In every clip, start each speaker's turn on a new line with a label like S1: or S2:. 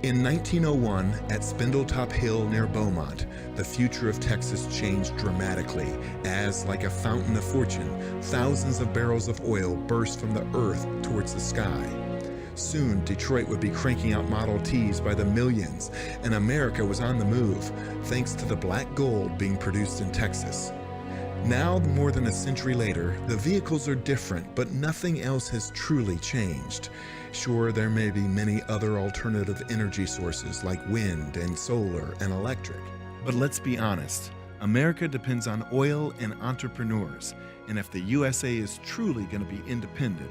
S1: In 1901, at Spindletop Hill near Beaumont, the future of Texas changed dramatically as, like a fountain of fortune, thousands of barrels of oil burst from the earth towards the sky. Soon, Detroit would be cranking out Model Ts by the millions, and America was on the move, thanks to the black gold being produced in Texas. Now, more than a century later, the vehicles are different, but nothing else has truly changed. Sure, there may be many other alternative energy sources like wind and solar and electric. But let's be honest, America depends on oil and entrepreneurs, and if the USA is truly going to be independent,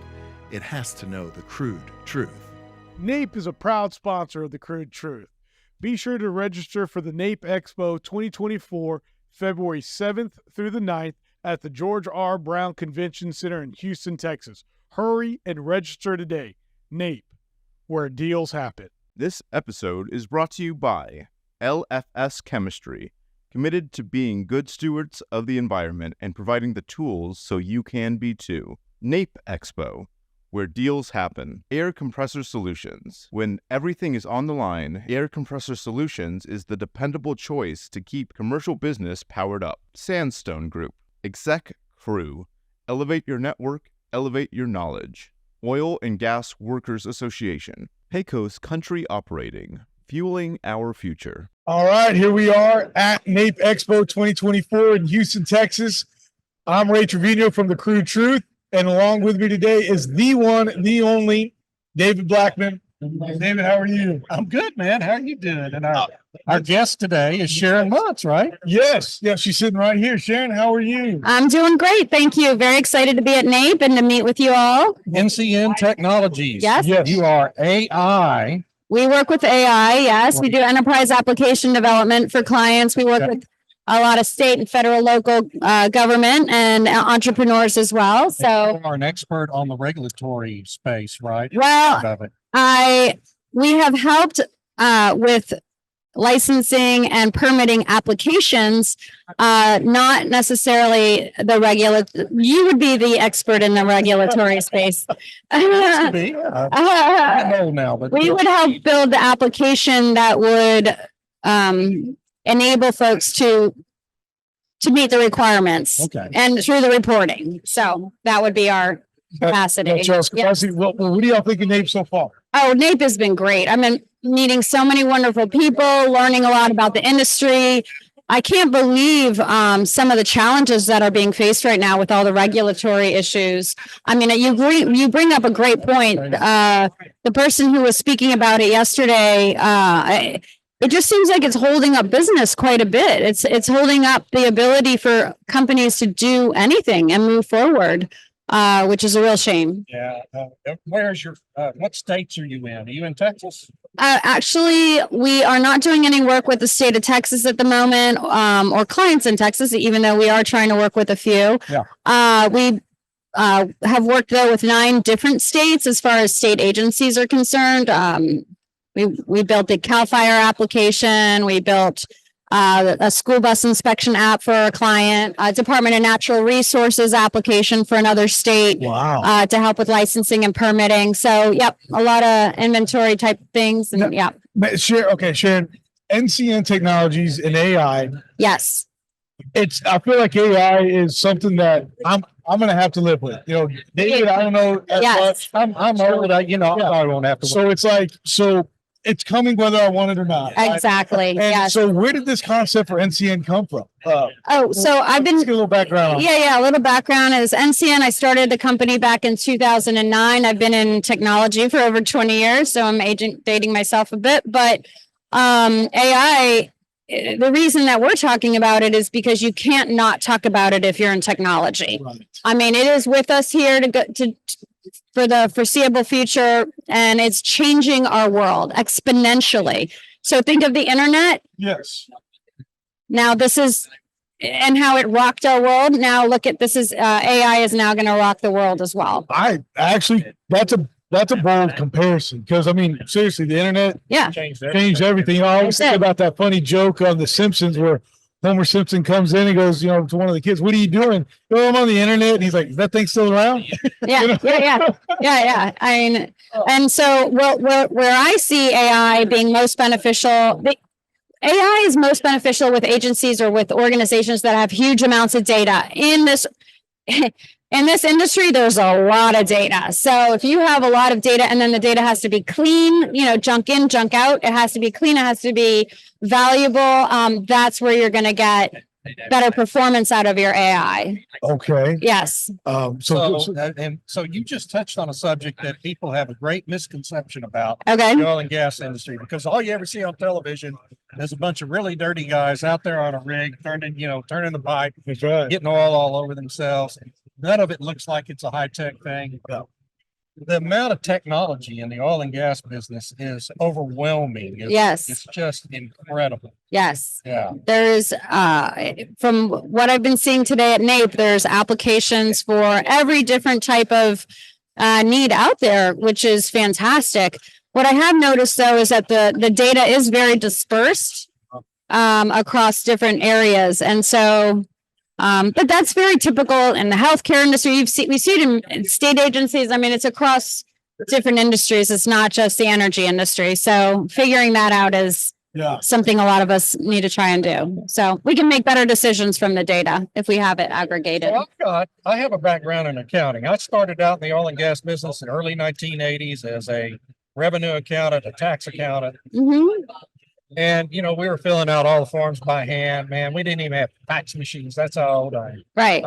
S1: it has to know the crude truth.
S2: Nape is a proud sponsor of the Crude Truth. Be sure to register for the Nape Expo 2024, February 7th through the 9th at the George R. Brown Convention Center in Houston, Texas. Hurry and register today. Nape, where deals happen.
S3: This episode is brought to you by LFS Chemistry, committed to being good stewards of the environment and providing the tools so you can be too. Nape Expo, where deals happen. Air Compressor Solutions. When everything is on the line, Air Compressor Solutions is the dependable choice to keep commercial business powered up. Sandstone Group. Exec Crew. Elevate your network, elevate your knowledge. Oil and Gas Workers Association. Pecos Country Operating. Fueling our future.
S2: All right, here we are at Nape Expo 2024 in Houston, Texas. I'm Ray Trevino from the Crude Truth. And along with me today is the one, the only, David Blackmon. David, how are you?
S4: I'm good, man. How are you doing? And our guest today is Sharon Muniz, right?
S2: Yes, she's sitting right here. Sharon, how are you?
S5: I'm doing great. Thank you. Very excited to be at Nape and to meet with you all.
S4: NCN Technologies.
S5: Yes.
S4: You are AI.
S5: We work with AI. Yes. We do enterprise application development for clients. We work with a lot of state and federal, local government and entrepreneurs as well. So
S4: you are an expert on the regulatory space, right?
S5: Well, we have helped with licensing and permitting applications, not necessarily the you would be the expert in the regulatory space.
S4: I know now, but
S5: we would help build the application that would enable folks to meet the requirements and through the reporting. So that would be our capacity.
S2: Well, what do y'all think of Nape so far?
S5: Oh, Nape has been great. I've been meeting so many wonderful people, learning a lot about the industry. I can't believe some of the challenges that are being faced right now with all the regulatory issues. I mean, you bring up a great point. The person who was speaking about it yesterday, it just seems like it's holding up business quite a bit. It's holding up the ability for companies to do anything and move forward, which is a real shame.
S4: Yeah. Where's your, what states are you in? Are you in Texas?
S5: Actually, we are not doing any work with the state of Texas at the moment, or clients in Texas, even though we are trying to work with a few.
S4: Yeah.
S5: We have worked though with 9 different states as far as state agencies are concerned. We built a CAL FIRE application. We built a school bus inspection app for a client, a Department of Natural Resources application for another state.
S2: Wow.
S5: To help with licensing and permitting. So, yep, a lot of inventory type things. And
S2: Sharon, NCN Technologies and AI.
S5: Yes.
S2: I feel like AI is something that I'm going to have to live with. You know, David, I don't know.
S5: Yes.
S4: I'm old. I probably won't have to.
S2: So it's coming whether I want it or not.
S5: Exactly.
S2: And
S5: yes.
S2: So where did this concept for NCN come from?
S5: So I've been
S2: get a little background.
S5: A little background is NCN. I started the company back in 2009. I've been in technology for over 20 years, so I'm dating myself a bit. But AI, the reason that we're talking about it is because you can't not talk about it if you're in technology.
S2: Right.
S5: I mean, it is with us here for the foreseeable future, and it's changing our world exponentially. So think of the internet.
S2: Yes.
S5: Now this is, and how it rocked our world. Now look at this is AI is now going to rock the world as well.
S2: That's a bold comparison, because I mean, seriously, the internet
S5: Yeah.
S2: changed everything. I always think about that funny joke on The Simpsons where Homer Simpson comes in and goes, to one of the kids, "What are you doing?" "Oh, I'm on the internet." And he's like, "Is that thing still around?"
S5: Yeah. I mean, and so where I see AI being most beneficial, AI is most beneficial with agencies or with organizations that have huge amounts of data. In this industry, there's a lot of data. So if you have a lot of data and then the data has to be clean, junk in, junk out, it has to be clean, it has to be valuable. That's where you're going to get better performance out of your AI.
S2: Okay.
S5: Yes.
S4: So you just touched on a subject that people have a great misconception about
S5: Okay.
S4: the oil and gas industry, because all you ever see on television is a bunch of really dirty guys out there on a rig turning the pipe,
S2: That's right.
S4: getting oil all over themselves. None of it looks like it's a high-tech thing. The amount of technology in the oil and gas business is overwhelming.
S5: Yes.
S4: It's just incredible.
S5: Yes.
S4: Yeah.
S5: There's, from what I've been seeing today at Nape, there's applications for every different type of need out there, which is fantastic. What I have noticed, though, is that the data is very dispersed across different areas. And so, but that's very typical in the healthcare industry. We see it in state agencies. I mean, it's across different industries. It's not just the energy industry. So figuring that out is something a lot of us need to try and do. So we can make better decisions from the data if we have it aggregated.
S4: Well, I have a background in accounting. I started out in the oil and gas business in the early 1980s as a revenue accountant, a tax accountant.
S5: Mm-hmm.
S4: And, we were filling out all the forms by hand, man. We didn't even have fax machines. That's how old I am.
S5: Right.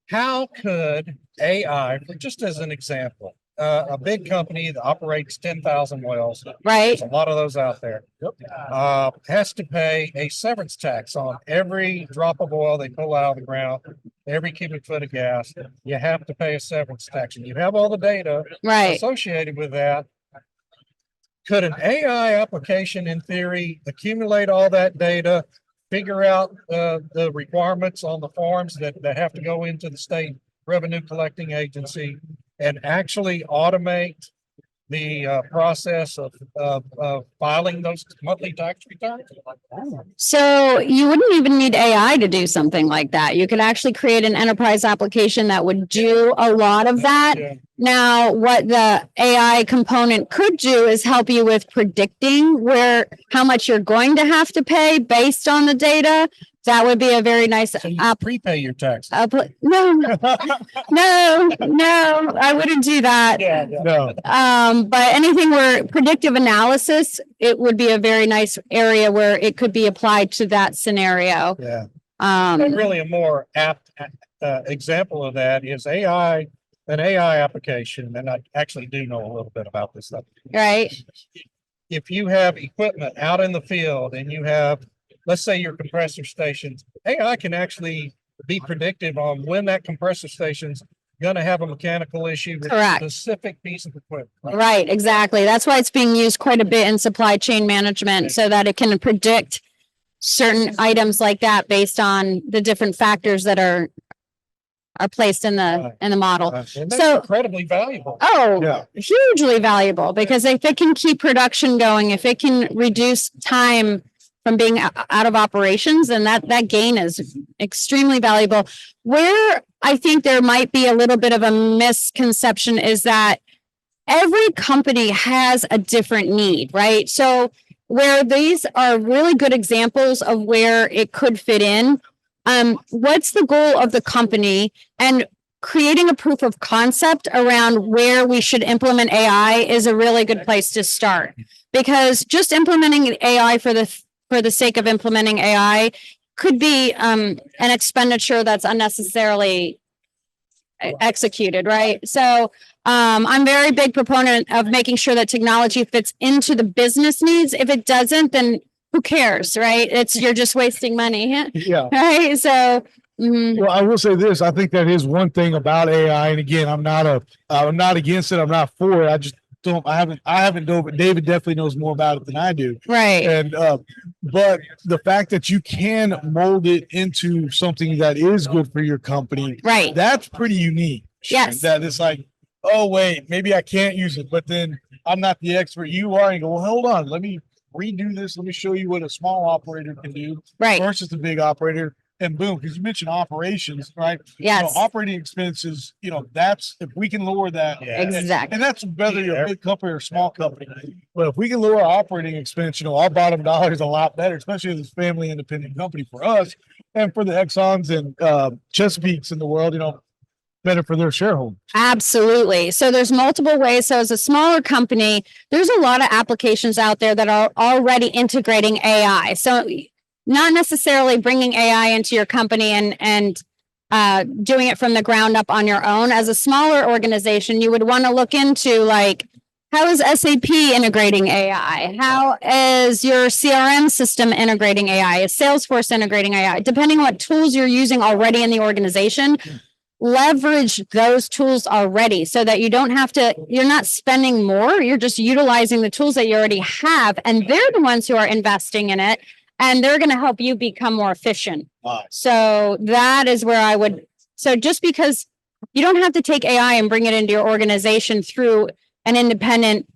S4: How could AI, just as an example, a big company that operates 10,000 wells,
S5: Right.
S4: there's a lot of those out there, has to pay a severance tax on every drop of oil they pull out of the ground, every cubic foot of gas. You have to pay a severance tax, and you have all the data
S5: Right.
S4: associated with that. Could an AI application, in theory, accumulate all that data, figure out the requirements on the forms that have to go into the state revenue collecting agency, and actually automate the process of filing those monthly tax returns?
S5: So you wouldn't even need AI to do something like that. You could actually create an enterprise application that would do a lot of that.
S4: Yeah.
S5: Now, what the AI component could do is help you with predicting how much you're going to have to pay based on the data. That would be a very nice
S4: So you
S5: app.
S4: prepay your taxes.
S5: No, I wouldn't do that.
S2: No.
S5: But anything where predictive analysis, it would be a very nice area where it could be applied to that scenario.
S4: Yeah. And really a more apt example of that is an AI application, and I actually do know a little bit about this stuff.
S5: Right.
S4: If you have equipment out in the field and you have, let's say, your compressor stations, AI can actually be predictive on when that compressor station's going to have a mechanical issue with
S5: Correct.
S4: a specific piece of equipment.
S5: Right, exactly. That's why it's being used quite a bit in supply chain management, so that it can predict certain items like that based on the different factors that are placed in the model.
S4: And that's
S5: So-
S4: incredibly valuable.
S5: Oh,
S2: Yeah.
S5: hugely valuable, because if it can keep production going, if it can reduce time from being out of operations, and that gain is extremely valuable. Where I think there might be a little bit of a misconception is that every company has a different need, right? So where these are really good examples of where it could fit in, what's the goal of the company, and creating a proof of concept around where we should implement AI is a really good place to start, because just implementing AI for the sake of implementing AI could be an expenditure that's unnecessarily executed, right? So I'm very big proponent of making sure that technology fits into the business needs. If it doesn't, then who cares, right? You're just wasting money.
S2: Yeah.
S5: Right. So
S2: Well, I will say this. I think that is one thing about AI. And again, I'm not against it. I'm not for it. I just don't, I haven't dove it. David definitely knows more about it than I do.
S5: right.
S2: And, but the fact that you can mold it into something that is good for your company,
S5: Right.
S2: that's pretty unique.
S5: Yes.
S2: That it's like, oh, wait, maybe I can't use it, but then I'm not the expert. You are. And you go, well, hold on. Let me redo this. Let me show you what a small operator can do
S5: Right.
S2: versus a big operator. And boom, because you mentioned operations, right?
S5: Yes.
S2: Operating expenses, that's if we can lower that.
S4: Yeah.
S5: Exactly.
S2: And that's whether you're a big company or a small company. But if we can lower our operating expense, our bottom dollar is a lot better, especially as a family independent company for us and for the Exxons and Chesapeakes in the world, better for their shareholders.
S5: Absolutely. So there's multiple ways. So as a smaller company, there's a lot of applications out there that are already integrating AI. So not necessarily bringing AI into your company and doing it from the ground up on your own. As a smaller organization, you would want to look into like, how is SAP integrating AI? How is your CRM system integrating AI? Is Salesforce integrating AI? Depending on what tools you're using already in the organization, leverage those tools already so that you're not spending more. You're just utilizing the tools that you already have. And they're the ones who are investing in it. And they're going to help you become more efficient.
S2: Wow.
S5: So that is where so just because you don't have to take AI and bring it into your organization through an independent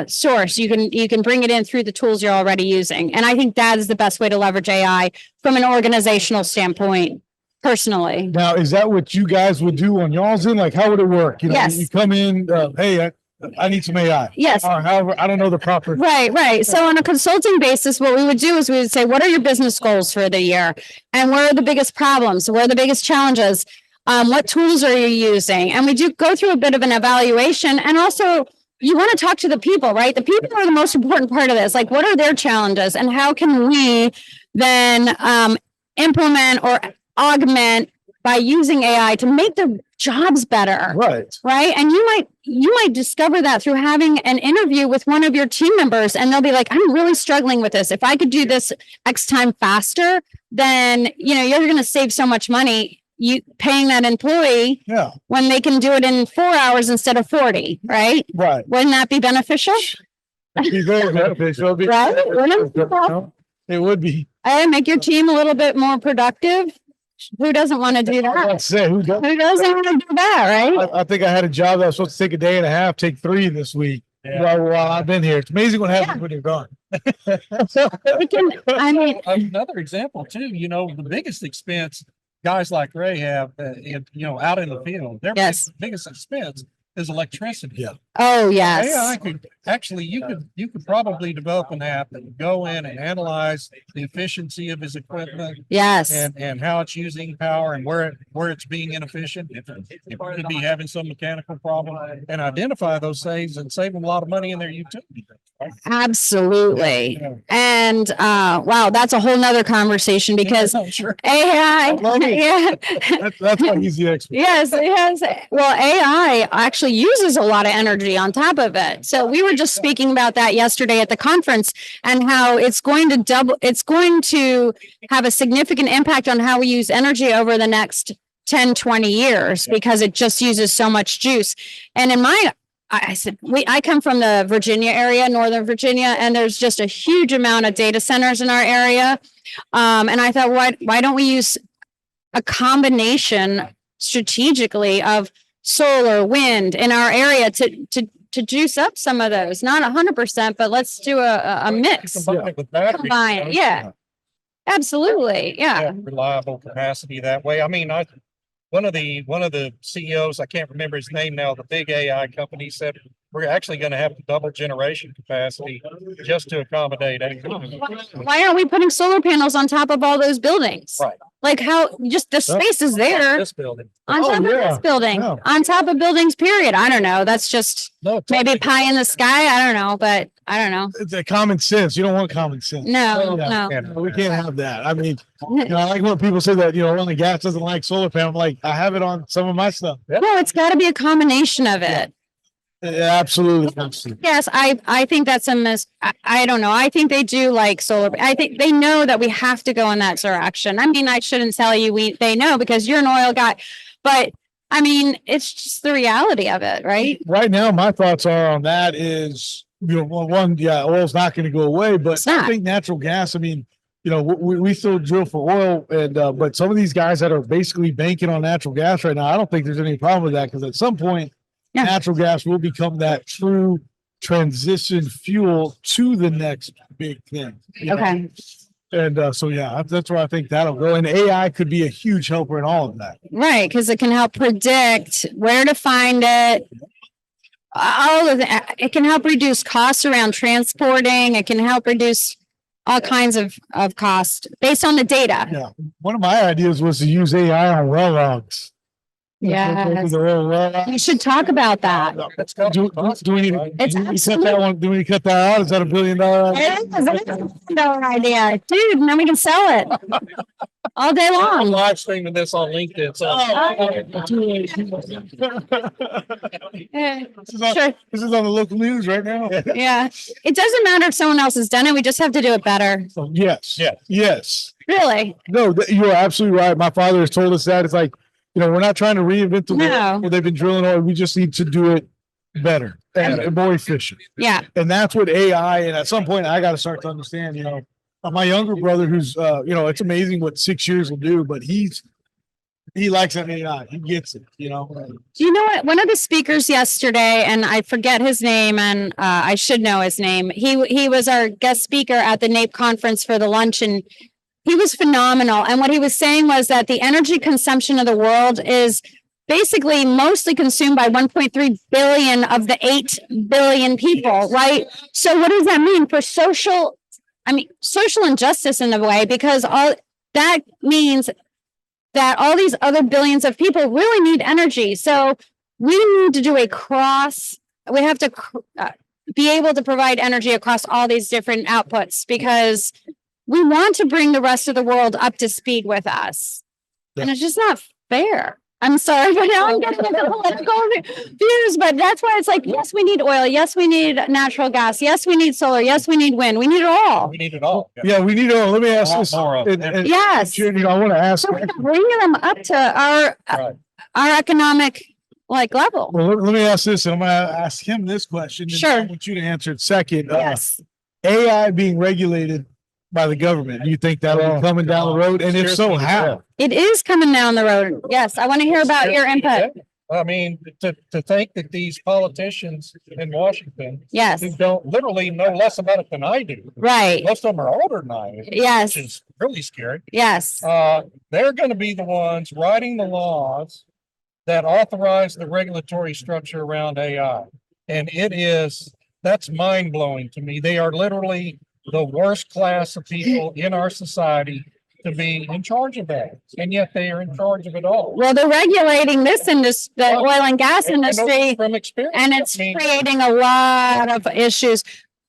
S5: source, you can bring it in through the tools you're already using. And I think that is the best way to leverage AI from an organizational standpoint, personally.
S2: Now, is that what you guys would do on y'all's end? Like, how would it work?
S5: Yes.
S2: You come in, hey, I need some AI.
S5: Yes.
S2: Or however, I don't know the proper.
S5: Right. So on a consulting basis, what we would do is we would say, what are your business goals for the year? And where are the biggest problems? Where are the biggest challenges? What tools are you using? And we do go through a bit of an evaluation. And also, you want to talk to the people, right? The people are the most important part of this. Like, what are their challenges? And how can we then implement or augment by using AI to make their jobs better? Right. And you might discover that through having an interview with one of your team members, and they'll be like, I'm really struggling with this. If I could do this X time faster, then you're going to save so much money paying that employee when they can do it in 4 hours instead of 40, right?
S2: Right.
S5: Wouldn't that be beneficial?
S2: It'd be very beneficial.
S5: Right? Wouldn't
S2: it would be.
S5: Make your team a little bit more productive. Who doesn't want to do that?
S2: Who doesn't
S5: want to do that, right?
S2: I think I had a job that was supposed to take a day and a half, take 3 this week.
S4: Yeah.
S2: While I've been here. It's amazing what happens when you're gone.
S4: Another example too, the biggest expense guys like Ray have, out in the field, their biggest expense is electricity.
S2: Yeah.
S5: Oh, yes.
S4: AI could actually, you could probably develop an app that would go in and analyze the efficiency of his equipment.
S5: Yes.
S4: And how it's using power and where it's being inefficient. If it could be having some mechanical problem, and identify those things and save them a lot of money in their utility.
S5: Absolutely.
S4: Yeah.
S5: And wow, that's a whole nother conversation because
S4: Sure.
S5: AI,
S2: that's why he's the expert.
S5: Yes, well, AI actually uses a lot of energy on top of it. So we were just speaking about that yesterday at the conference and how it's going to have a significant impact on how we use energy over the next 10, 20 years because it just uses so much juice. And I come from the Virginia area, Northern Virginia, and there's just a huge amount of data centers in our area. And I thought, why don't we use a combination strategically of solar, wind in our area to juice up some of those? Not 100%, but let's do a mix.
S4: Combine it with batteries.
S5: Combine, yeah. Absolutely, yeah.
S4: Reliable capacity that way. I mean, one of the CEOs, I can't remember his name now, the big AI company said we're actually going to have to double generation capacity just to accommodate AI.
S5: Why aren't we putting solar panels on top of all those buildings?
S4: Right.
S5: Like how just the space is there
S4: This building.
S5: on top of this building, on top of buildings, period. I don't know. That's just maybe pie in the sky. I don't know, but I don't know.
S2: It's a common sense. You don't want common sense.
S5: No.
S2: We can't have that. I mean, I like when people say that, oil and gas doesn't like solar panel. I'm like, I have it on some of my stuff.
S5: No, it's got to be a combination of it.
S2: Yeah, absolutely.
S5: Yes, I think that's I don't know. I think they do like solar. I think they know that we have to go in that direction. I mean, I shouldn't tell you they know because you're an oil guy, but I mean, it's just the reality of it, right?
S2: Right now, my thoughts are on that is, oil's not going to go away, but I think natural gas, I mean, we still drill for oil but some of these guys that are basically banking on natural gas right now, I don't think there's any problem with that because at some point, natural gas will become that true transition fuel to the next big thing. you know?
S5: Okay.
S2: And so, yeah, that's where I think that'll go. And AI could be a huge helper in all of that.
S5: Right. Because it can help predict where to find it. All of that. It can help reduce costs around transporting. It can help reduce all kinds of cost based on the data.
S2: Yeah. One of my ideas was to use AI on well logs.
S5: Yeah.
S2: Do
S5: You should talk about that.
S4: It's got
S2: we need
S5: It's
S2: to cut that one? Do we cut that out? Is that $1 billion?
S5: It is. It's a $1 idea. Dude, and then we can sell it all day
S4: I'm
S5: long.
S4: live streaming this on LinkedIn. So
S5: Yeah.
S2: This is on-
S5: Sure.
S2: This is on the local news right now.
S5: Yeah. It doesn't matter if someone else has done it. We just have to do it better.
S2: Yes.
S4: Yeah.
S2: Yes.
S5: Really.
S2: No, you're absolutely right. My father has told us that. It's like, we're not trying to reinvent the
S5: No.
S2: wheel. They've been drilling oil. We just need to do it better and more efficient.
S5: Yeah.
S2: And that's what AI, and at some point I got to start to understand, my younger brother who's, it's amazing what 6 years will do, but he likes that AI. He gets it,
S5: Do you know what? One of the speakers yesterday, and I forget his name, and I should know his name. He was our guest speaker at the Nape conference for the luncheon. He was phenomenal. And what he was saying was that the energy consumption of the world is basically mostly consumed by 1.3 billion of the 8 billion people, right? So what does that mean for social injustice in a way? Because all that means that all these other billions of people really need energy. So we need to do we have to be able to provide energy across all these different outputs because we want to bring the rest of the world up to speed with us. And it's just not fair. I'm sorry, but now I'm getting into political views, but that's why it's like, yes, we need oil. Yes, we need natural gas. Yes, we need solar. Yes, we need wind. We need it all.
S4: we need it all.
S2: Yeah, we need to. Let me ask this.
S4: More of it.
S5: Yes.
S2: Sharon, I want to ask.
S5: So we can bring them up to
S4: Right.
S5: our economic level.
S2: Well, let me ask this, and I'm going to ask him this question. And
S5: Sure.
S2: I want you to answer it second.
S5: Yes.
S2: AI being regulated by the government. Do you think that'll be coming down the road? And if so, how?
S5: It is coming down the road. Yes. I want to hear about your input.
S4: I mean, to think that these politicians in Washington
S5: Yes.
S4: who don't literally know less about it than I do.
S5: Right.
S4: Most of them are older than I am.
S5: Yes.
S4: Which is really scary.
S5: Yes.
S4: They're going to be the ones writing the laws that authorize the regulatory structure around AI. And that's mind blowing to me. They are literally the worst class of people in our society to be in charge of that. And yet they are in charge of it all.
S5: Well, they're regulating this industry, the oil and gas
S4: And I know
S5: industry,
S4: from experience.
S5: and it's
S4: I mean,
S5: creating a lot of issues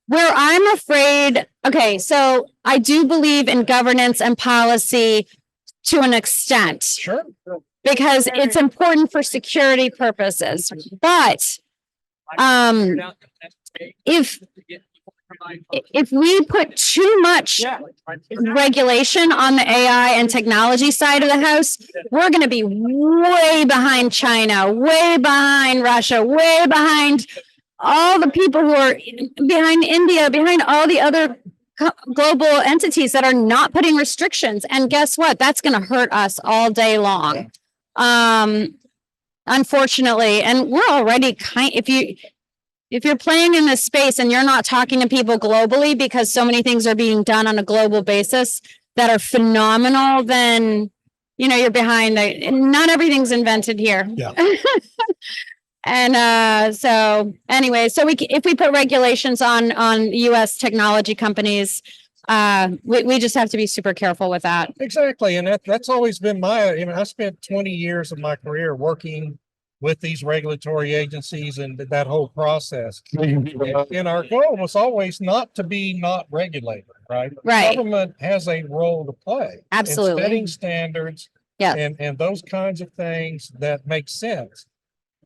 S5: where I'm afraid. Okay, so I do believe in governance and policy to an extent
S4: sure.
S5: because it's important for security purposes. But if we put too much regulation on the AI and technology side of the house, we're going to be way behind China, way behind Russia, way behind all the people who are behind India, behind all the other global entities that are not putting restrictions. And guess what? That's going to hurt us all day long. Unfortunately, and we're already if you're playing in this space and you're not talking to people globally because so many things are being done on a global basis that are phenomenal, then, you're behind. Not everything's invented here.
S2: Yeah.
S5: And so anyway, if we put regulations on U.S. technology companies, we just have to be super careful with that.
S4: Exactly. And that's always been I spent 20 years of my career working with these regulatory agencies and that whole process. And our goal was always not to be not regulated, right?
S5: Right.
S4: Government has a role to play.
S5: Absolutely.
S4: In setting standards.
S5: Yeah.
S4: And those kinds of things that make sense.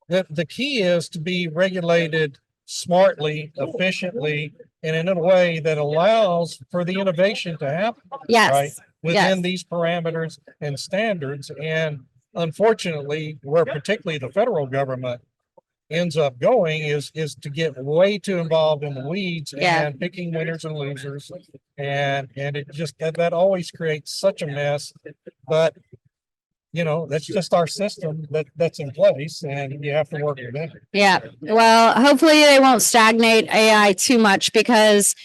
S4: The key is to be regulated smartly, efficiently, and in a way that allows for the innovation to happen.
S5: Yes.
S4: Right? Within
S5: Yes.
S4: these parameters and standards. And unfortunately, where particularly the federal government ends up going is to get way too involved in the weeds and picking winners and losers. And it just that always creates such a mess. But that's just our system that's in place, and you have to work with it.
S5: Yeah. Well, hopefully they won't stagnate AI too much, because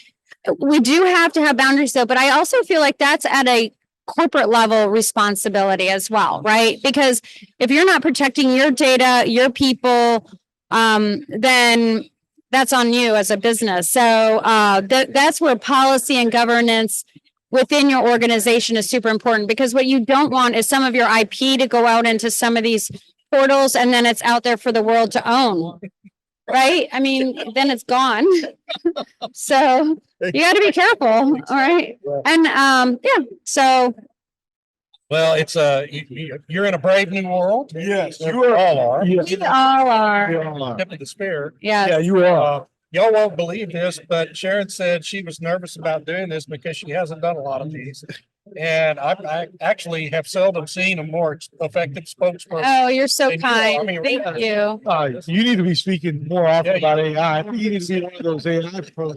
S5: we do have to have boundaries though. But I also feel like that's at a corporate level responsibility as well, right? Because if you're not protecting your data, your people, then that's on you as a business. So that's where policy and governance within your organization is super important, because what you don't want is some of your IP to go out into some of these portals and then it's out there for the world to own. Right? I mean, then it's gone. So you got to be careful. All right. And yeah, so
S4: Well, it's you're in a brave new world.
S2: Yes,
S4: you all are.
S2: Yes.
S5: we all are.
S2: You all are.
S4: Tip of the spear.
S5: Yes.
S2: Yeah, you are.
S4: Y'all won't believe this, but Sharon said she was nervous about doing this because she hasn't done a lot of these. And I actually have seldom seen a more effective spokesperson.
S5: Oh, you're so
S4: And you are.
S5: kind.
S4: I mean,
S5: Thank
S4: really.
S5: you.
S2: You need to be speaking more often
S4: Yeah,
S2: about AI. I think you need to be one of those AI pros.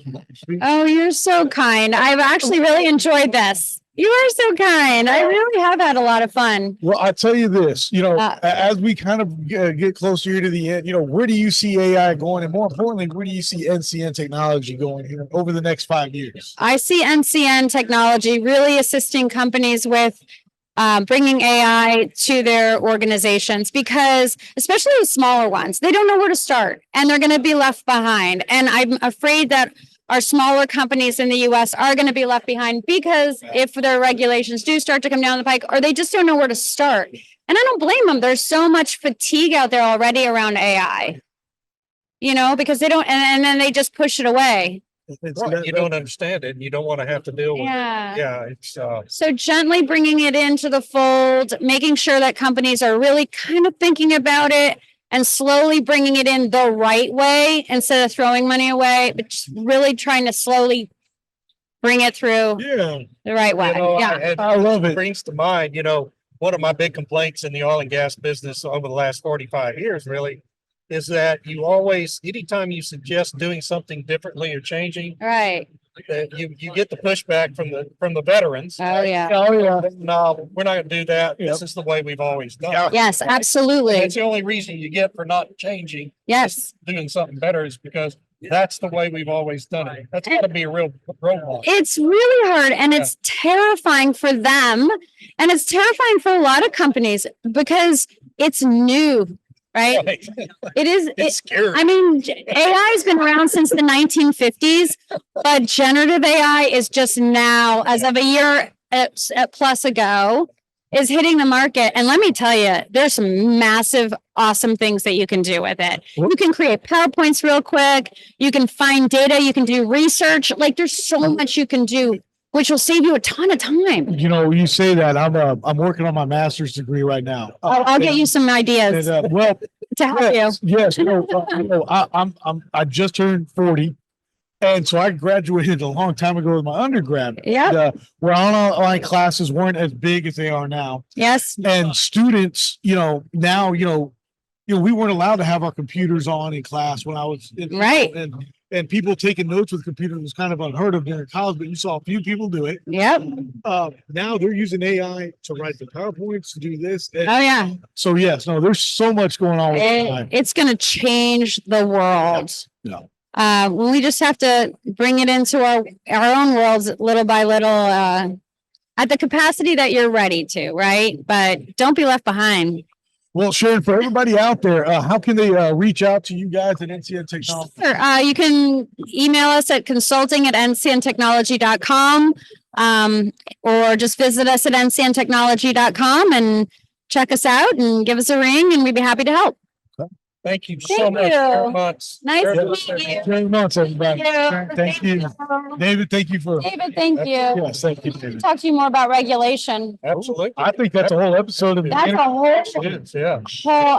S5: Oh, you're so kind. I've actually really enjoyed this. You are so kind. I really have had a lot of fun.
S2: Well, I tell you this,
S5: Uh,
S2: as we kind of get closer here to the end, where do you see AI going? And more importantly, where do you see NCN technology going here over the next 5 years?
S5: I see NCN Technology really assisting companies with bringing AI to their organizations, because especially the smaller ones, they don't know where to start and they're going to be left behind. And I'm afraid that our smaller companies in the US are going to be left behind, because if their regulations do start to come down the pike, or they just don't know where to start. And I don't blame them. There's so much fatigue out there already around AI, because they don't, and then they just push it away.
S4: Right, you don't understand it, and you don't want to have to deal with
S5: Yeah.
S4: it. Yeah, it's
S5: So gently bringing it into the fold, making sure that companies are really kind of thinking about it and slowly bringing it in the right way instead of throwing money away, but just really trying to slowly bring it through
S2: Yeah,
S5: the right way.
S2: I love it.
S4: brings to mind, one of my big complaints in the oil and gas business over the last 45 years really is that you always, anytime you suggest doing something differently or changing,
S5: Right.
S4: you get the pushback from the veterans.
S5: Oh, yeah.
S2: Oh, yeah.
S4: No, we're not going to do that.
S2: Yep.
S4: This is the way we've always done it.
S5: Yes, absolutely.
S4: It's the only reason you get for not changing,
S5: Yes.
S4: doing something better, is because that's the way we've always done it. That's got to be a real roadblock.
S5: It's really hard, and it's terrifying for them. And it's terrifying for a lot of companies because it's new, right?
S4: Right.
S5: It is.
S4: It's scary.
S5: I mean, AI has been around since the 1950s, but generative AI is just now, as of a year plus ago, is hitting the market. And let me tell you, there's some massive, awesome things that you can do with it. You can create PowerPoints real quick. You can find data. You can do research. Like, there's so much you can do, which will save you a ton of time.
S2: You say that I'm working on my master's degree right now.
S5: I'll get you some ideas
S2: Well,
S5: to help you.
S2: yes, I just turned 40. And so I graduated a long time ago with my undergrad.
S5: Yeah.
S2: Where online classes weren't as big as they are now.
S5: Yes.
S2: And students, now, we weren't allowed to have our computers on in class when I was in,
S5: Right.
S2: And people taking notes with computers was kind of unheard of during college, but you saw a few people do it.
S5: Yep.
S2: Now they're using AI to write the PowerPoints, to do this. And
S5: Oh, yeah.
S2: so yes, no, there's so much going on with AI.
S5: It's going to change the world.
S2: Yeah.
S5: We just have to bring it into our own worlds little by little, at the capacity that you're ready to, right? But don't be left behind.
S2: Well, Sharon, for everybody out there, how can they reach out to you guys at NCN Technology?
S5: Sure. You can email us at consulting@ncntechnology.com, or just visit us at ncntechnology.com and check us out and give us a ring, and we'd be happy to help.
S4: Thank you so
S5: Thank
S4: much
S5: you.
S4: very much.
S5: Nice to
S4: Very
S5: meet
S4: much.
S5: you.
S2: Very much, everybody.
S5: Thank you.
S2: Thank you. David, thank you for.
S5: David, thank you.
S2: Yes, thank you, David.
S5: Talk to you more about regulation.
S4: Absolutely.
S2: I think that's a whole episode of.
S5: That's a whole
S4: It is, yeah.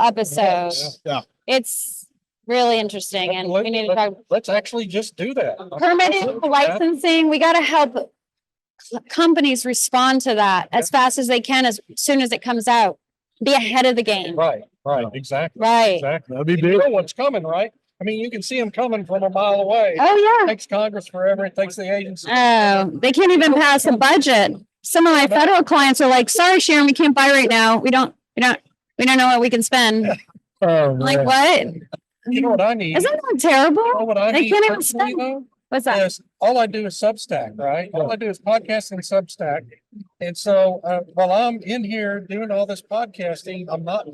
S5: episode.
S2: Yeah.
S5: It's really interesting, and we need to talk
S4: Let's actually just do that.
S5: permitting, licensing. We got to help companies respond to that as fast as they can, as soon as it comes out. Be ahead of the game.
S4: Right, exactly.
S5: Right.
S4: Exactly.
S2: That'd be
S4: You
S2: big.
S4: know what's coming, right? I mean, you can see them coming from a mile away.
S5: Oh,
S4: It
S5: yeah.
S4: takes Congress forever. It takes the agency.
S5: Oh, they can't even pass a budget. Some of my federal clients are like, sorry, Sharon, we can't buy right now. We don't We don't know what we can spend.
S2: Oh,
S5: Like
S2: man.
S5: what?
S4: You know what I need?
S5: Isn't that
S4: You know
S5: terrible?
S4: what I
S5: They
S4: need
S5: can't even
S4: personally,
S5: spend.
S4: though?
S5: What's that?
S4: Is all I do is Substack, right? All I do is podcast and Substack. And so while I'm in here doing all this podcasting, I'm not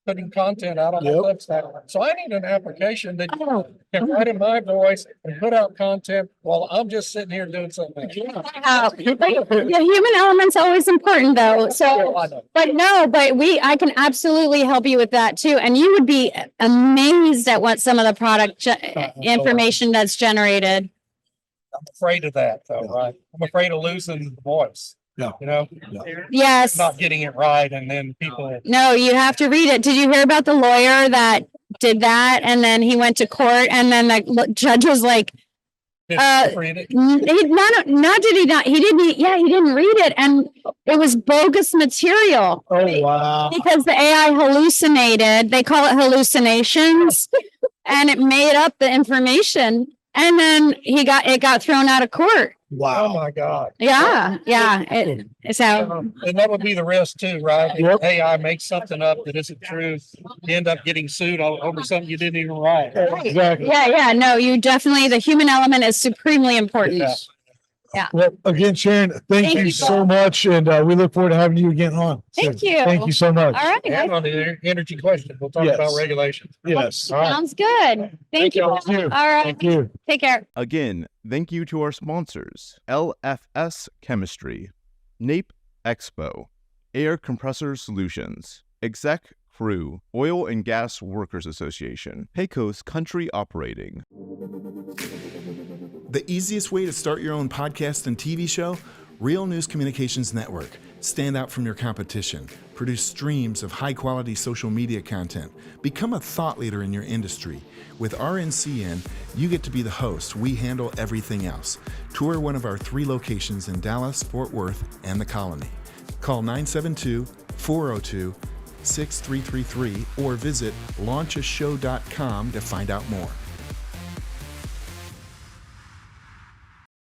S4: putting content out on my Substack. So I need an application that
S5: Oh,
S4: can write in my voice and put out content while I'm just sitting here doing something else.
S5: the human element's always important though. So,
S4: I know.
S5: but I can absolutely help you with that too. And you would be amazed at what some of the product information that's generated.
S4: I'm afraid of that though, right? I'm afraid of losing the voice.
S2: Yeah.
S4: You know,
S5: Yes.
S4: not getting it right, and then people.
S5: No, you have to read it. Did you hear about the lawyer that did that? And then he went to court and then the judge was like,
S4: Read it.
S5: he didn't read it. And it was bogus material.
S2: Oh, wow.
S5: Because the AI hallucinated, they call it hallucinations, and it made up the information. And then it got thrown out of court.
S4: Oh
S2: Wow.
S4: my God.
S5: Yeah. So
S4: And that would be the risk too, right?
S2: Yep.
S4: If AI makes something up that isn't true, you end up getting sued over something you didn't even write.
S2: Exactly.
S5: yeah, no, the human element is supremely important.
S4: Yeah.
S2: Well, again, Sharon, thank
S5: Thank
S2: you
S5: you.
S2: so much. And we look forward to having you again on.
S5: Thank
S2: So,
S5: you.
S2: Thank you so much.
S5: All right.
S4: And on the energy question, we'll talk
S2: Yes.
S4: about regulation.
S2: Yes.
S4: All right.
S5: Sounds good. Thank you. All
S2: Thank you.
S5: right.
S2: Thank you.
S5: Take care.
S3: Again, thank you to our sponsors, LFS Chemistry, Nape Expo, Air Compressor Solutions, Exec Crew, Oil and Gas Workers Association, Pecos Country Operating.
S1: The easiest way to start your own podcast and TV show? Real News Communications Network. Stand out from your competition. Produce streams of high-quality social media content. Become a thought leader in your industry. With RNCN, you get to be the host. We handle everything else. Tour one of our 3 locations in Dallas, Fort Worth, and the Colony. Call 972-402-6333 or visit launchashow.com to find out more.